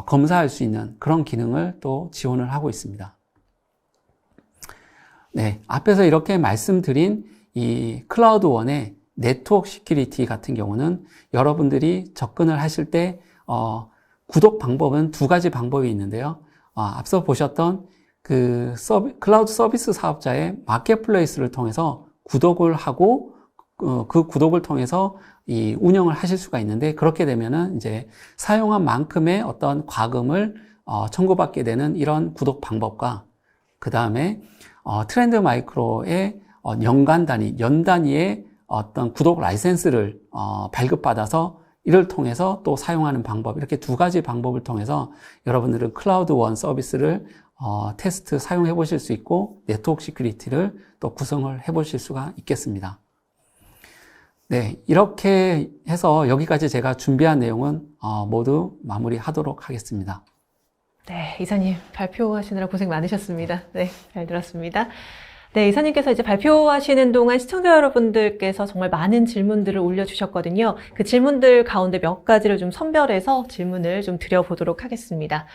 검사할 수 있는 그런 기능을 또 지원을 하고 있습니다. 네, 앞에서 이렇게 말씀드린 이 클라우드원의 네트워크 시큐리티 같은 경우는 여러분들이 접근을 하실 때 구독 방법은 두 가지 방법이 있는데요. 앞서 보셨던 그 클라우드 서비스 사업자의 마켓플레이스를 통해서 구독을 하고 그 구독을 통해서 이 운영을 하실 수가 있는데 그렇게 되면은 이제 사용한 만큼의 어떤 과금을 청구받게 되는 이런 구독 방법과 그 다음에 트렌드 마이크로의 연 단위의 어떤 구독 라이센스를 발급받아서 이를 통해서 또 사용하는 방법 이렇게 두 가지 방법을 통해서 여러분들은 클라우드원 서비스를 테스트 사용해 보실 수 있고 네트워크 시큐리티를 또 구성을 해 보실 수가 있겠습니다. 네, 이렇게 해서 여기까지 제가 준비한 내용은 모두 마무리하도록 하겠습니다. 네, 이사님 발표하시느라 고생 많으셨습니다. 네, 잘 들었습니다. 네, 이사님께서 이제 발표하시는 동안 시청자 여러분들께서 정말 많은 질문들을 올려주셨거든요. 그 질문들 가운데 몇 가지를 좀 선별해서 질문을 좀 드려보도록 하겠습니다.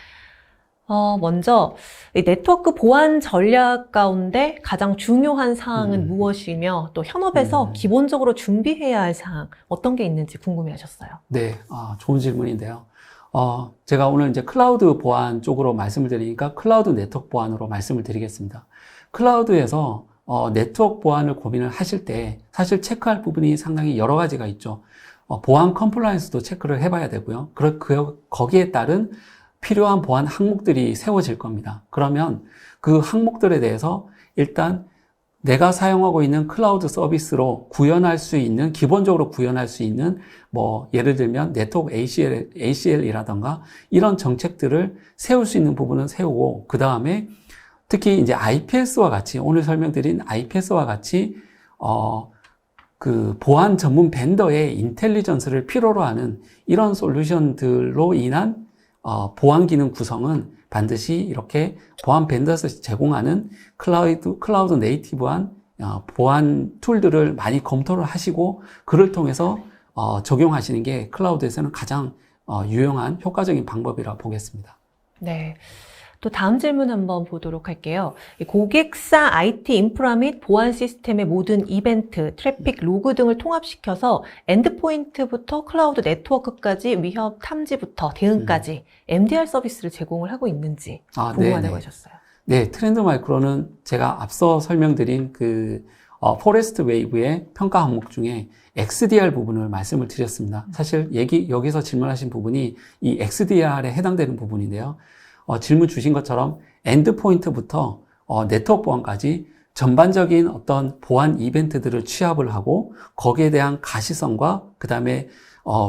먼저 이 네트워크 보안 전략 가운데 가장 중요한 사항은 무엇이며 또 현업에서 기본적으로 준비해야 할 사항 어떤 게 있는지 궁금해하셨어요. 네, 좋은 질문인데요. 제가 오늘 이제 클라우드 보안 쪽으로 말씀을 드리니까 클라우드 네트워크 보안으로 말씀을 드리겠습니다. 클라우드에서 네트워크 보안을 고민을 하실 때 사실 체크할 부분이 상당히 여러 가지가 있죠. 보안 컴플라이언스도 체크를 해봐야 되고요. 거기에 따른 필요한 보안 항목들이 세워질 겁니다. 그러면 그 항목들에 대해서 일단 내가 사용하고 있는 클라우드 서비스로 기본적으로 구현할 수 있는, 예를 들면 네트워크 ACL이라던가 이런 정책들을 세울 수 있는 부분은 세우고, 그 다음에 특히 이제 IPS와 같이, 오늘 설명드린 IPS와 같이, 그 보안 전문 벤더의 인텔리전스를 필요로 하는 이런 솔루션들로 인한 보안 기능 구성은 반드시 이렇게 보안 벤더에서 제공하는 클라우드 네이티브한 보안 툴들을 많이 검토를 하시고 그를 통해서 적용하시는 게 클라우드에서는 가장 유용한 효과적인 방법이라고 보겠습니다. 네. 또 다음 질문 한번 보도록 할게요. 이 고객사 IT 인프라 및 보안 시스템의 모든 이벤트, 트래픽, 로그 등을 통합시켜서 엔드포인트부터 클라우드 네트워크까지 위협 탐지부터 대응까지 MDR 서비스를 제공을 하고 있는지 궁금하다고 네네. 하셨어요. 네, 트렌드 마이크로는 제가 앞서 설명드린 포레스트 웨이브의 평가 항목 중에 XDR 부분을 말씀을 드렸습니다. 사실 여기서 질문하신 부분이 이 XDR에 해당되는 부분인데요. 질문 주신 것처럼 엔드포인트부터 네트워크 보안까지 전반적인 어떤 보안 이벤트들을 취합을 하고 거기에 대한 가시성과 그 다음에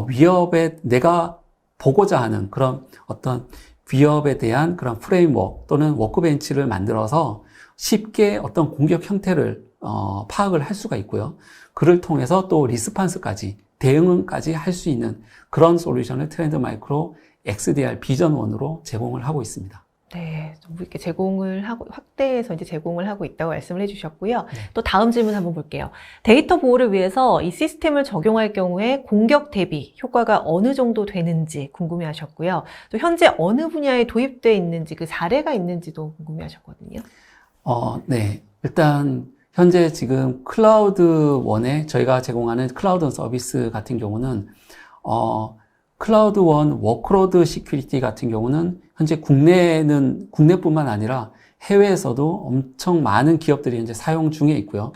위협에 내가 보고자 하는 그런 어떤 위협에 대한 그런 프레임워크 또는 워크벤치를 만들어서 쉽게 어떤 공격 형태를 파악을 할 수가 있고요. 그를 통해서 또 리스판스까지 대응까지 할 수 있는 그런 솔루션을 트렌드 마이크로 XDR 비전 1으로 제공을 하고 있습니다. 네, 이렇게 제공을 하고, 확대해서 이제 제공을 하고 있다고 말씀을 해주셨고요. 또 다음 질문 한번 볼게요. 데이터 보호를 위해서 이 시스템을 적용할 경우에 공격 대비 효과가 어느 정도 되는지 궁금해 하셨고요. 또 현재 어느 분야에 도입되어 있는지 그 사례가 있는지도 궁금해 하셨거든요. 네. 일단, 현재 지금 클라우드1에 저희가 제공하는 클라우드 서비스 같은 경우는, 클라우드1 워크로드 시큐리티 같은 경우는 현재 국내뿐만 아니라 해외에서도 엄청 많은 기업들이 현재 사용 중에 있고요.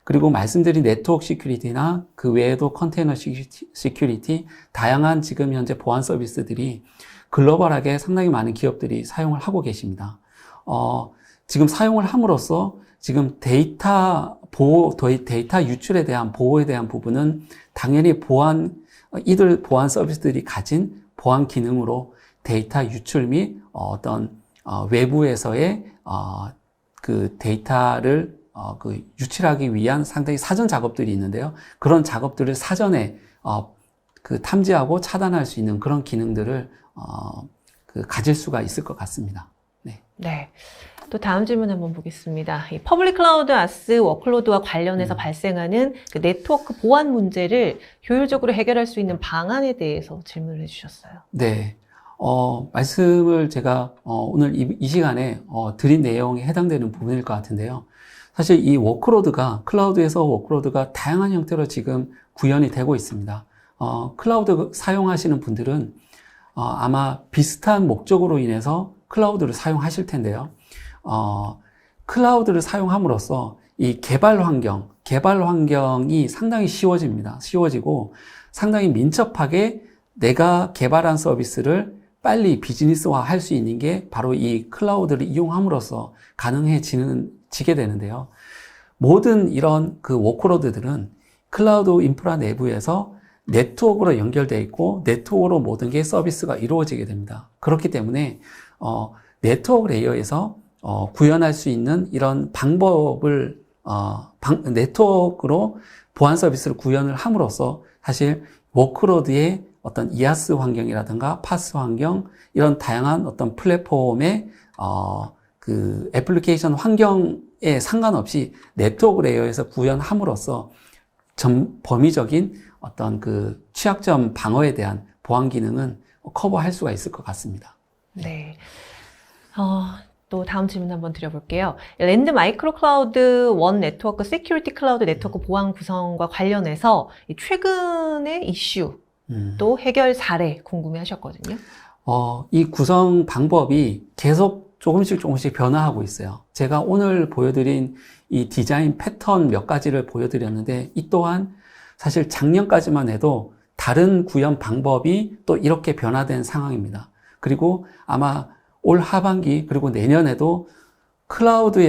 그리고 말씀드린 네트워크 시큐리티나 그 외에도 컨테이너 시큐리티, 다양한 지금 현재 보안 서비스들이 글로벌하게 상당히 많은 기업들이 사용을 하고 계십니다. 지금 사용을 함으로써 지금 데이터 유출에 대한 보호에 대한 부분은 당연히 이들 보안 서비스들이 가진 보안 기능으로 데이터 유출 및 외부에서의 그 데이터를 유출하기 위한 상당히 사전 작업들이 있는데요. 그런 작업들을 사전에 탐지하고 차단할 수 있는 그런 기능들을 가질 수가 있을 것 같습니다. 네. 네. 또 다음 질문 한번 보겠습니다. 이 퍼블릭 클라우드 아스 워크로드와 관련해서 발생하는 그 네트워크 보안 문제를 효율적으로 해결할 수 있는 방안에 대해서 질문을 해주셨어요. 네. 말씀을 제가 오늘 이 시간에 드린 내용에 해당되는 부분일 것 같은데요. 사실 이 클라우드에서 워크로드가 다양한 형태로 지금 구현이 되고 있습니다. 클라우드 사용하시는 분들은 아마 비슷한 목적으로 인해서 클라우드를 사용하실 텐데요. 클라우드를 사용함으로써 이 개발 환경이 상당히 쉬워지고 상당히 민첩하게 내가 개발한 서비스를 빨리 비즈니스화 할 수 있는 게 바로 이 클라우드를 이용함으로써 가능해지게 되는데요. 모든 이런 그 워크로드들은 클라우드 인프라 내부에서 네트워크로 연결되어 있고 네트워크로 모든 게 서비스가 이루어지게 됩니다. 그렇기 때문에 네트워크 레이어에서 구현할 수 있는 이런 방법을 네트워크로 보안 서비스를 구현을 함으로써 사실 워크로드의 어떤 이아스 환경이라든가 파스 환경 이런 다양한 어떤 플랫폼의 그 애플리케이션 환경에 상관없이 네트워크 레이어에서 구현함으로써 범위적인 어떤 그 취약점 방어에 대한 보안 기능은 커버할 수가 있을 것 같습니다. 네. 또 다음 질문 한번 드려볼게요. 랜드 마이크로 클라우드 원 네트워크 시큐리티 클라우드 네트워크 보안 구성과 관련해서 최근의 이슈 또 해결 사례 궁금해 하셨거든요. 이 구성 방법이 계속 조금씩 변화하고 있어요. 제가 오늘 보여드린 이 디자인 패턴 몇 가지를 보여드렸는데 이 또한 사실 작년까지만 해도 다른 구현 방법이 또 이렇게 변화된 상황입니다. 그리고 아마 올 하반기 그리고 내년에도 클라우드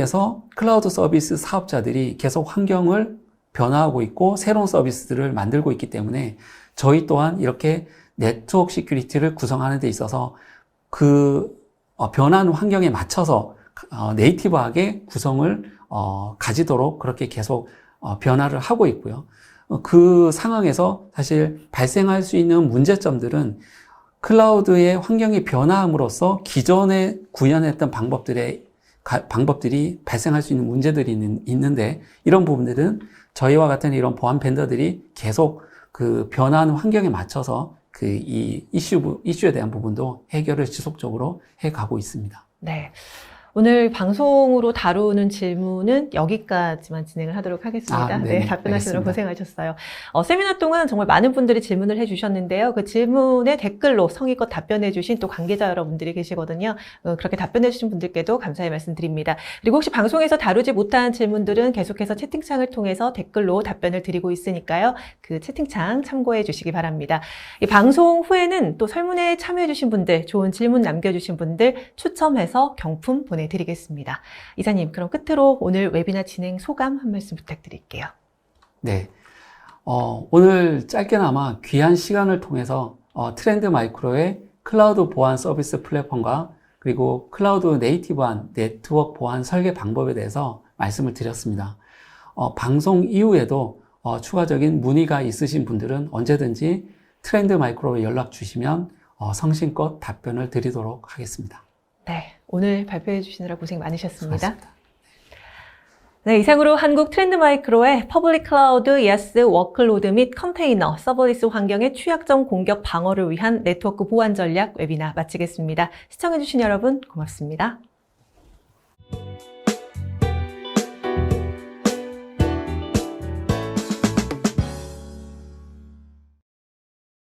서비스 사업자들이 계속 환경을 변화하고 있고 새로운 서비스들을 만들고 있기 때문에 저희 또한 이렇게 네트워크 시큐리티를 구성하는 데 있어서 그 변화하는 환경에 맞춰서 네이티브하게 구성을 가지도록 그렇게 계속 변화를 하고 있고요. 그 상황에서 사실 발생할 수 있는 문제점들은 클라우드의 환경이 변화함으로써 기존에 구현했던 방법들이 발생할 수 있는 문제들이 있는데 이런 부분들은 저희와 같은 이런 보안 벤더들이 계속 그 변화하는 환경에 맞춰서 이 이슈에 대한 부분도 해결을 지속적으로 해 가고 있습니다. 네. 오늘 방송으로 다루는 질문은 여기까지만 진행을 하도록 하겠습니다. 네, 답변하시느라 고생하셨어요. 세미나 동안 정말 많은 분들이 질문을 해주셨는데요. 그 질문에 댓글로 성의껏 답변해주신 또 관계자 여러분들이 계시거든요. 그렇게 답변해주신 분들께도 감사의 말씀드립니다. 그리고 혹시 방송에서 다루지 못한 질문들은 계속해서 채팅창을 통해서 댓글로 답변을 드리고 있으니까요. 그 채팅창 참고해 주시기 바랍니다. 이 방송 후에는 또 설문에 참여해주신 분들, 좋은 질문 남겨주신 분들 추첨해서 경품 보내드리겠습니다. 이사님, 그럼 끝으로 오늘 웨비나 진행 소감 한 말씀 부탁드릴게요. 네. 오늘 짧게나마 귀한 시간을 통해서 트렌드 마이크로의 클라우드 보안 서비스 플랫폼과 그리고 클라우드 네이티브한 네트워크 보안 설계 방법에 대해서 말씀을 드렸습니다. 방송 이후에도 추가적인 문의가 있으신 분들은 언제든지 트렌드 마이크로로 연락 주시면 성심껏 답변을 드리도록 하겠습니다. 네, 오늘 발표해 주시느라 고생 많으셨습니다. 수고하셨습니다. 네, 이상으로 한국 트렌드 마이크로의 퍼블릭 클라우드 예스 워크로드 및 컨테이너 서버리스 환경의 취약점 공격 방어를 위한 네트워크 보안 전략 웨비나 마치겠습니다. 시청해 주신 여러분 고맙습니다.